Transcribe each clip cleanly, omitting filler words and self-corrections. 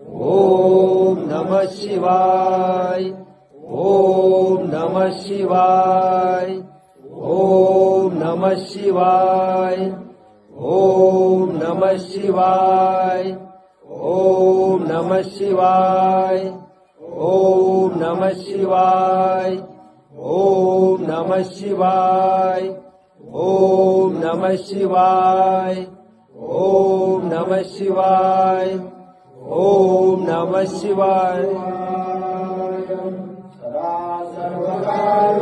ओम नमः शिवाय. ओम नमः शिवाय. ओम नमः शिवाय. ओम नमः शिवाय. ओम नमः शिवाय. ओम नमः शिवाय. ओम नमः शिवाय. ओम नमः शिवाय. ओम नमः शिवाय. ओम नमः शिवाय.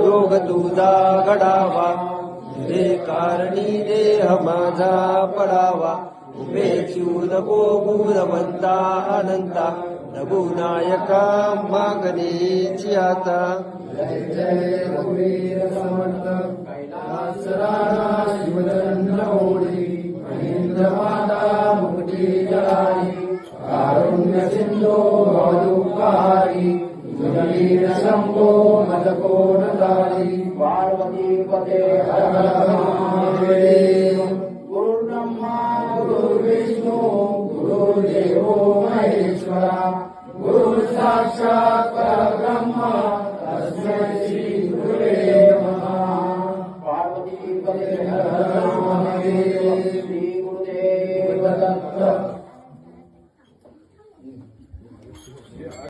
योग तुझा घडावा, तुझे कारणी देह माझा पडावा. उभे चिऊ नको गुणवंता अनंता, रघुनायका मागणेची आता. जय जय रघुवीर समर्थ, कैलास राजा शिवचंद्र होळी. महेंद्र माता मुक्ती जळाई, कारुण्य सिंधू भवदुःखहारी. तुझवीर शंभो मद कोण तारी, पार्वती पते हर हर महादेव.